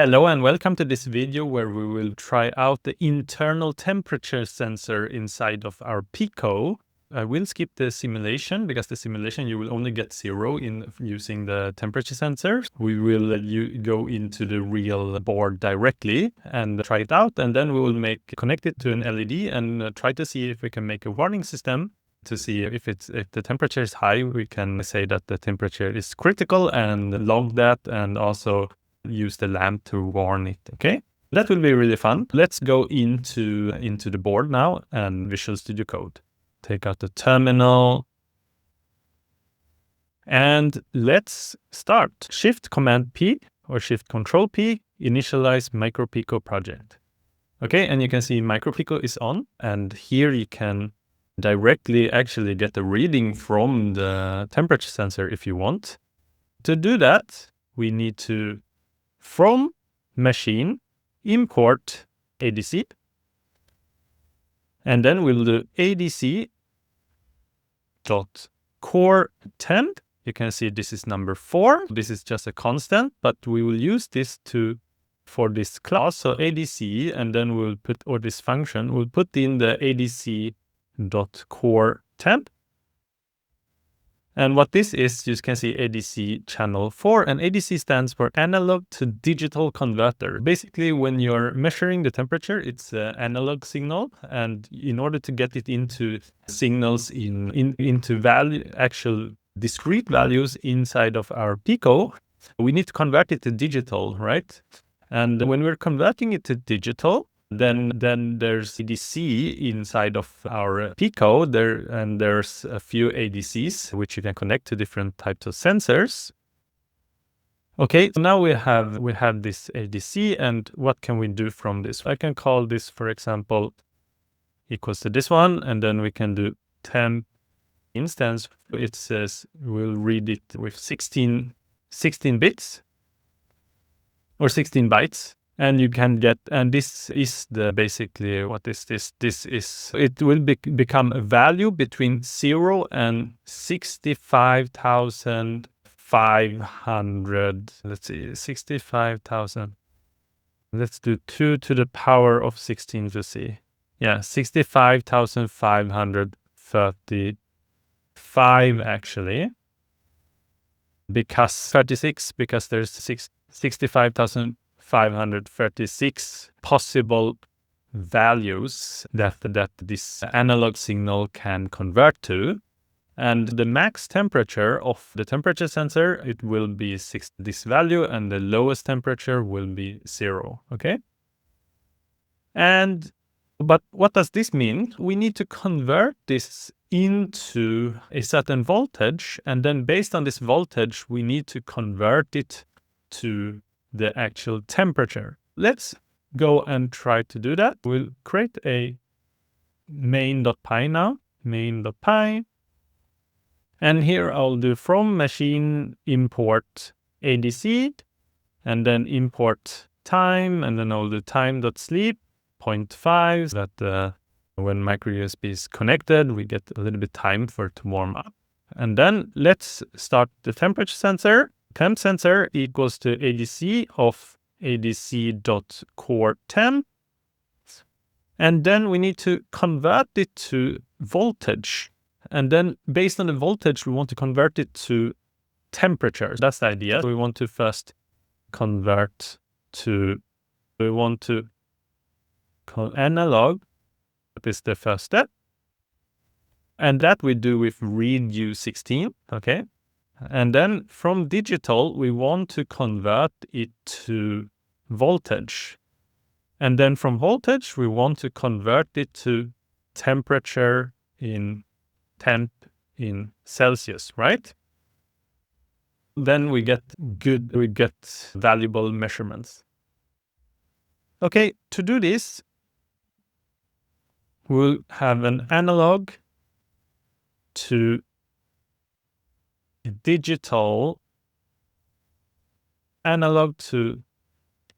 Hello and welcome to this video where we will try out the internal temperature sensor inside of our Pico. I will skip the simulation because the simulation you will only get 0 in using the temperature sensor. We will go into the real board directly and try it out, and then we will connect it to an LED and try to see if we can make a warning system to see if the temperature is high. We can say that the temperature is critical and log that, and also use the lamp to warn it. Okay, that will be really fun. Let's go into the board now and Visual Studio Code. Take out the terminal and let's start. Shift Command P or Shift Control P, initialize MicroPico project. Okay, and you can see MicroPico is on, and here you can directly actually get a reading from the temperature sensor if you want. To do that, we need to from machine import ADC, and then we'll do ADC dot core temp. You can see this is number 4. This is just a constant, but we will use this for this class. So ADC, and then we'll put, or this function, we'll put in the ADC dot core temp. And what this is, you can see ADC channel 4, and ADC stands for analog to digital converter. Basically, when you're measuring the temperature, it's an analog signal, and in order to get it into signals into actual discrete values inside of our Pico, we need to convert it to digital, right? And when we're converting it to digital, then there's ADC inside of our Pico and there's a few ADCs which you can connect to different types of sensors. Okay, so now we have this ADC, and what can we do from this? I can call this, for example, equals to this one, and then we can do temp instance. It says we'll read it with 16 bits or 16 bytes. And you can get, and this is basically, what is this? It will become a value between 0 and 65,500. Let's see, 65,000. Let's do 2 to the power of 16 to see. Yeah, 65,535 actually. Because 36, because there's 65,536 possible values that this analog signal can convert to. And the max temperature of the temperature sensor, it will be this value, and the lowest temperature will be 0. Okay? But what does this mean? We need to convert this into a certain voltage, and then based on this voltage, we need to convert it to the actual temperature. Let's go and try to do that. We'll create a main.py now, main.py. And here I'll do from machine import ADC, and then import time, and then I'll do time.sleep 0.5, that when micro USB is connected, we get a little bit time for it to warm up. And then let's start the temperature sensor. Temp sensor equals to ADC of ADC.core temp. And then we need to convert it to voltage. And then based on the voltage, we want to convert it to temperature. That's the idea. We want to first convert to, we want to call analog. That is the first step. And that we do with read U16, okay? And then from digital, we want to convert it to voltage. And then from voltage, we want to convert it to temperature in temp in Celsius, right? Then we get valuable measurements. Okay, to do this, we'll have an analog to digital, analog to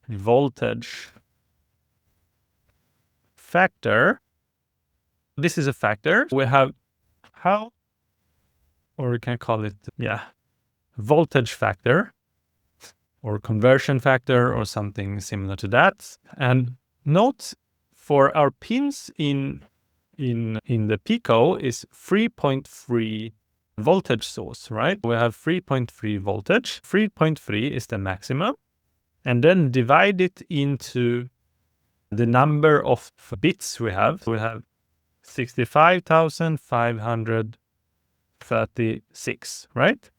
voltage factor. This is a factor. We have how, or we can call it, voltage factor. or conversion factor or something similar to that. And note for our pins in the Pico is 3.3 voltage source, right? We have 3.3 voltage. 3.3 is the maximum. And then divide it into the number of bits we have. We have 65,536, right?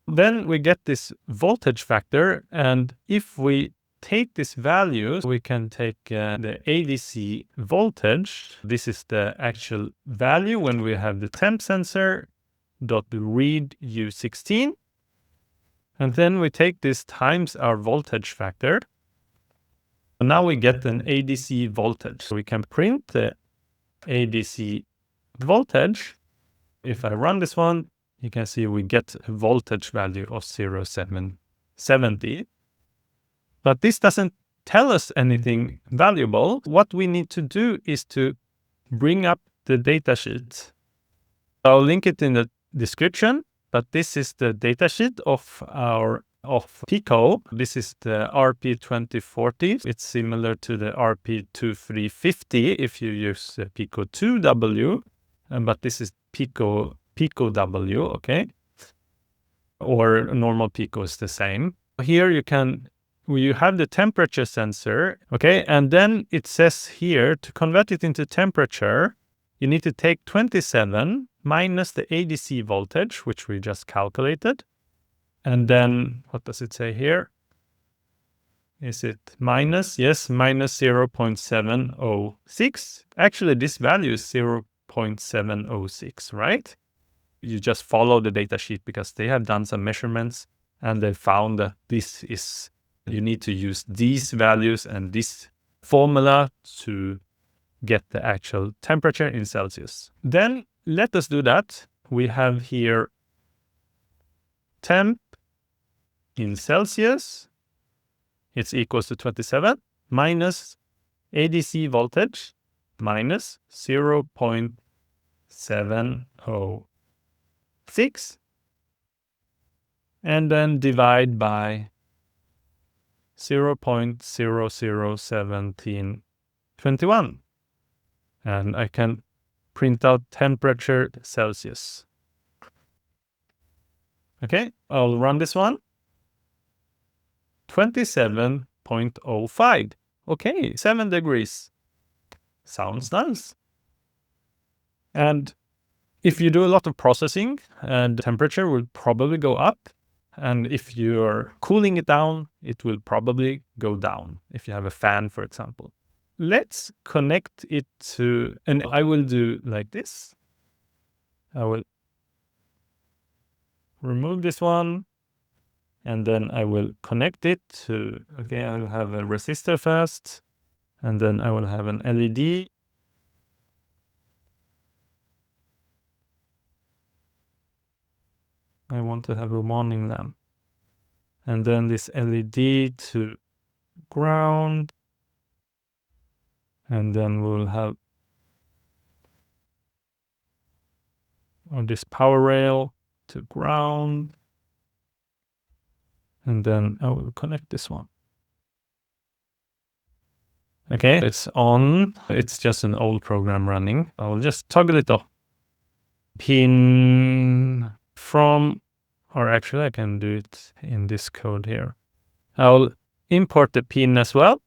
Then we get this voltage factor, and if we take this value, we can take the ADC voltage. This is the actual value when we have the temp sensor dot read U16, and then we take this times our voltage factor. And now we get an ADC voltage. So we can print the ADC voltage. If I run this one, you can see we get a voltage value of 0.770. But this doesn't tell us anything valuable. What we need to do is to bring up the datasheet. I'll link it in the description, but this is the datasheet of Pico. This is the RP2040. It's similar to the RP2350 if you use the Pico 2W, but this is Pico W, okay? Or normal Pico is the same. Here you have the temperature sensor, okay? And then it says here to convert it into temperature, you need to take 27 minus the ADC voltage, which we just calculated. And then, what does it say here? Is it minus? Yes, minus 0.706. Actually, this value is 0.706, right? You just follow the datasheet because they have done some measurements and they found that you need to use these values and this formula to get the actual temperature in Celsius. Then let us do that. We have here temp in Celsius, it's equals to 27 minus ADC voltage minus 0.706, and then divide by 0.001721. And I can print out temperature Celsius. Okay, I'll run this one. 27.05. Okay, 7 degrees. Sounds nice. And if you do a lot of processing, the temperature will probably go up. And if you're cooling it down, it will probably go down. If you have a fan, for example. Let's connect it to, and I will do like this. I will remove this one. And then I will connect it to, okay, I will have a resistor first, and then I will have an LED. I want to have a warning lamp. And then this LED to ground. And then we'll have this power rail to ground. And then I will connect this one. Okay, it's on. It's just an old program running. I will just toggle it off. Pin from, or actually I can do it in this code here. I'll import the pin as well.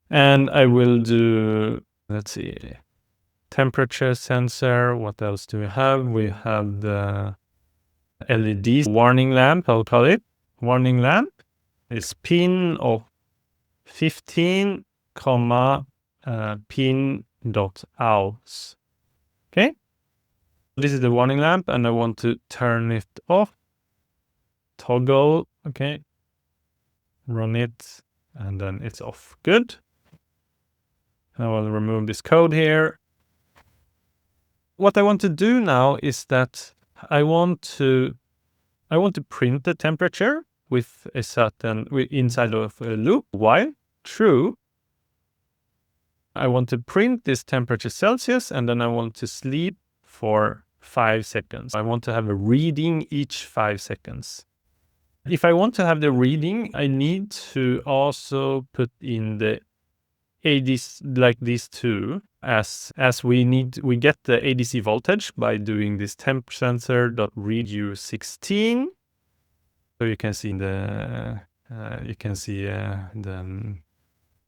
And I will do, let's see, temperature sensor. What else do we have? We have the LED warning lamp, I'll call it. Warning lamp is pin of 15, pin.outs. Okay. This is the warning lamp and I want to turn it off. Toggle, okay. Run it and then it's off. Good. I will remove this code here. What I want to do now is that I want to print the temperature with a certain inside of a loop while true. I want to print this temperature Celsius and then I want to sleep for 5 seconds. I want to have a reading each 5 seconds. If I want to have the reading, I need to also put in the ADC, like these two, as we get the ADC voltage by doing this temp sensor.read_16. So you can see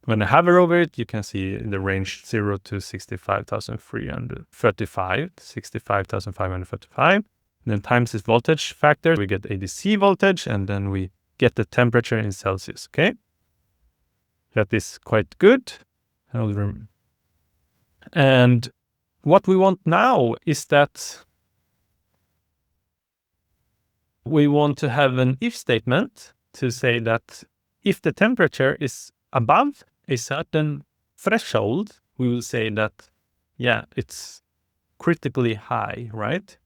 when I hover over it, you can see the range 0 to 65,335, 65,535. Then times this voltage factor, we get ADC voltage, and then we get the temperature in Celsius, okay? That is quite good. And what we want now is that we want to have an if statement to say that if the temperature is above a certain threshold, we will say that, yeah, it's critically high, right?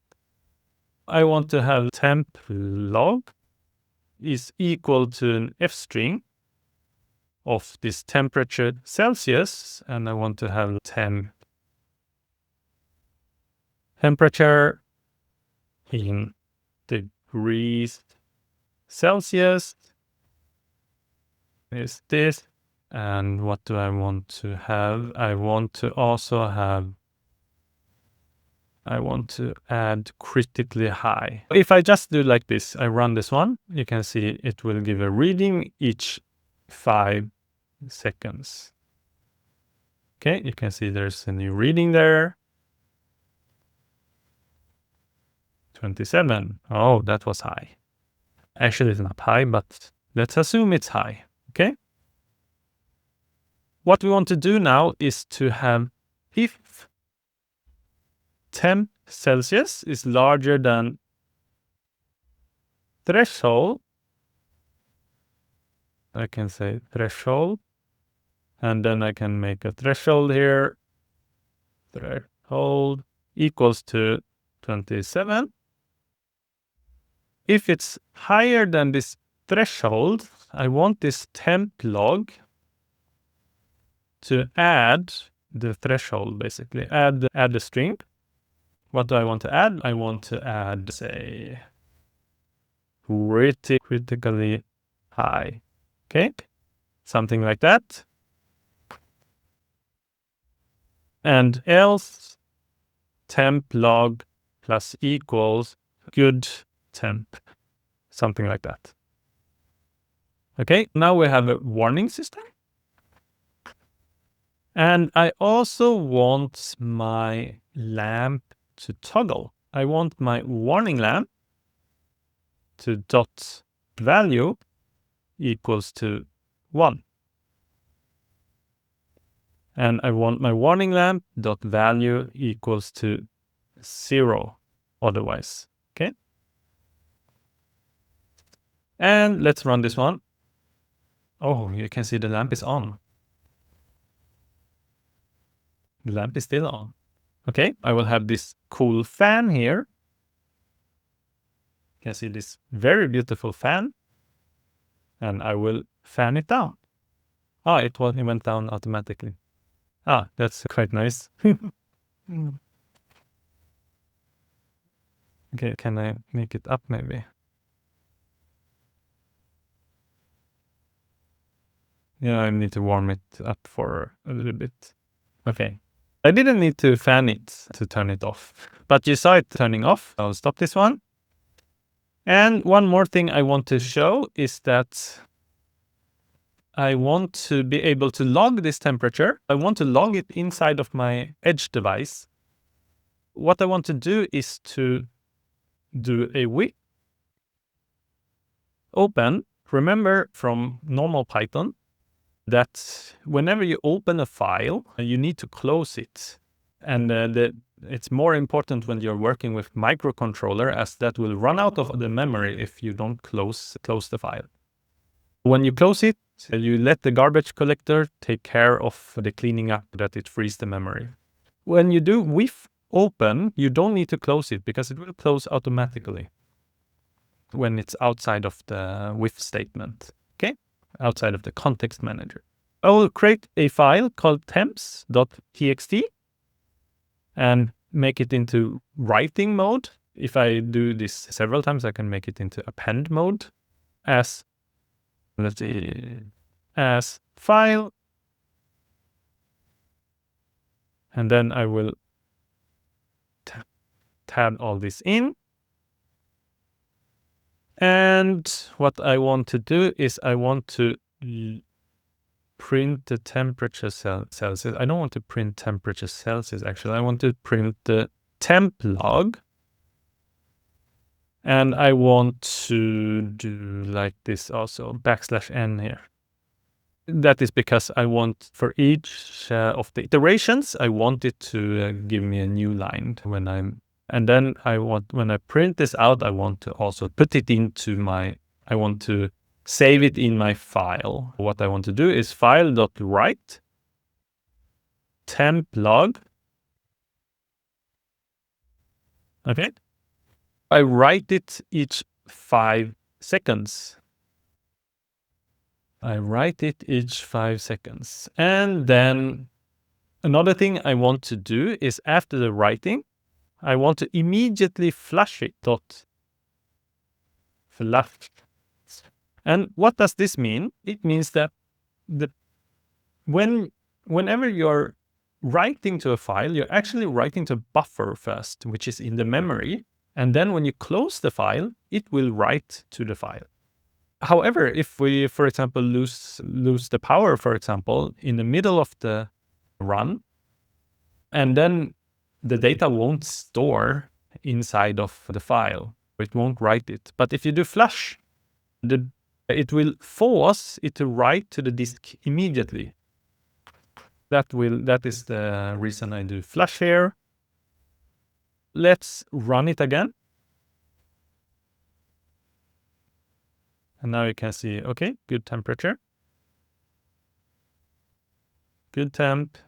I want to have temp log is equal to an f string of this temperature Celsius, and I want to have temp temperature in degrees Celsius is this. And what do I want to have? I want to add critically high. If I just do like this, I run this one, you can see it will give a reading each 5 seconds. Okay, you can see there's a new reading there. 27. Oh, that was high. Actually, it's not high, but let's assume it's high. Okay. What we want to do now is to have if temp Celsius is larger than threshold, I can say threshold, and then I can make a threshold here. Threshold equals to 27. If it's higher than this threshold, I want this temp log to add the threshold, basically. Add the string. What do I want to add? I want to add, say, critically high. Okay? Something like that. And else temp log plus equals good temp. Something like that. Okay, now we have a warning system. And I also want my lamp to toggle. I want my warning lamp to dot value equals to 1. And I want my warning lamp dot value equals to 0 otherwise. Okay. And let's run this one. Oh, you can see the lamp is on. The lamp is still on. Okay, I will have this cool fan here. You can see this very beautiful fan. And I will fan it down. Ah, it went down automatically. Ah, that's quite nice. Okay, can I make it up maybe? Yeah, I need to warm it up for a little bit. Okay. I didn't need to fan it to turn it off, but you saw it turning off. I'll stop this one. And one more thing I want to show is that I want to be able to log this temperature. I want to log it inside of my edge device. What I want to do is to do a with open. Remember from normal Python that whenever you open a file, you need to close it. And it's more important when you're working with microcontroller, as that will run out of the memory if you don't close the file. When you close it, you let the garbage collector take care of the cleaning up that it frees the memory. When you do with open, you don't need to close it because it will close automatically when it's outside of the with statement. Okay? Outside of the context manager. I will create a file called temps.txt. And make it into writing mode. If I do this several times, I can make it into append mode as, let's see, as file. And then I will tab all this in. And what I want to do is I want to print the temperature Celsius. I don't want to print temperature Celsius, actually. I want to print the temp log. And I want to do like this also, \n here. That is because I want, for each of the iterations, I want it to give me a new line when I'm, and then I want, when I print this out, I want to also put it into my, I want to save it in my file. What I want to do is file.write temp log. Okay. I write it each 5 seconds. I write it each 5 seconds. And then another thing I want to do is after the writing, I want to immediately flush it. Flush. And what does this mean? It means that whenever you're writing to a file, you're actually writing to a buffer first, which is in the memory. And then when you close the file, it will write to the file. However, if we, for example, lose the power, for example, in the middle of the run, and then the data won't store inside of the file, it won't write it. But if you do flush, it will force it to write to the disk immediately. That is the reason I do flush here. Let's run it again. And now you can see, okay, good temperature. Good temp.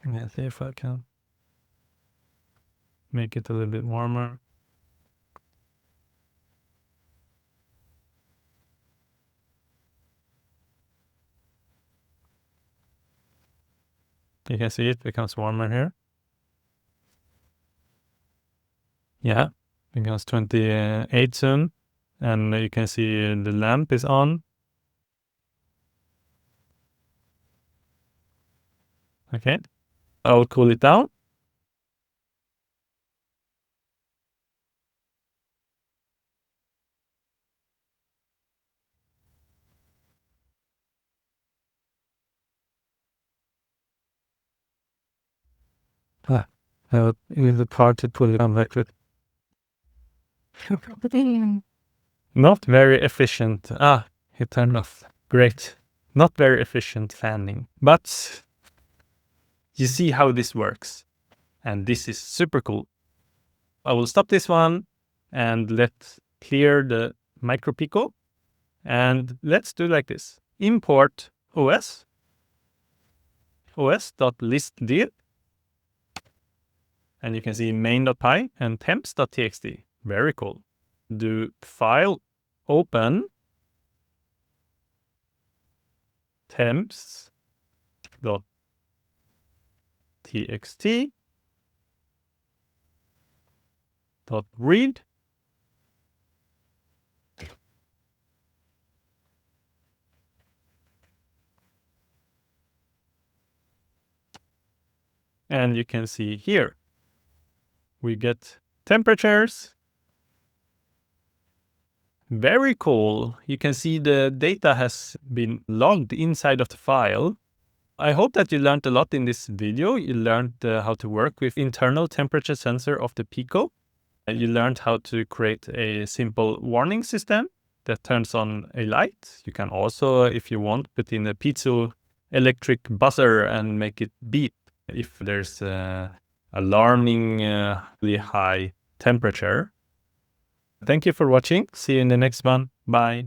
Let's see if I can make it a little bit warmer. You can see it becomes warmer here. Yeah, it becomes 28 soon. And you can see the lamp is on. Okay, I'll cool it down. It is hard to pull it down like that. Not very efficient. It turned off. Great. Not very efficient fanning. But you see how this works. And this is super cool. I will stop this one and let's clear the MicroPico. And let's do like this. Import os.listdir. And you can see main.py and temps.txt. Very cool. Do file open temps.txt .read and you can see here we get temperatures. Very cool. You can see the data has been logged inside of the file. I hope that you learned a lot in this video. You learned how to work with internal temperature sensor of the Pico. You learned how to create a simple warning system that turns on a light. You can also, if you want, put in a piezoelectric buzzer and make it beep if there's alarmingly high temperature. Thank you for watching. See you in the next one. Bye.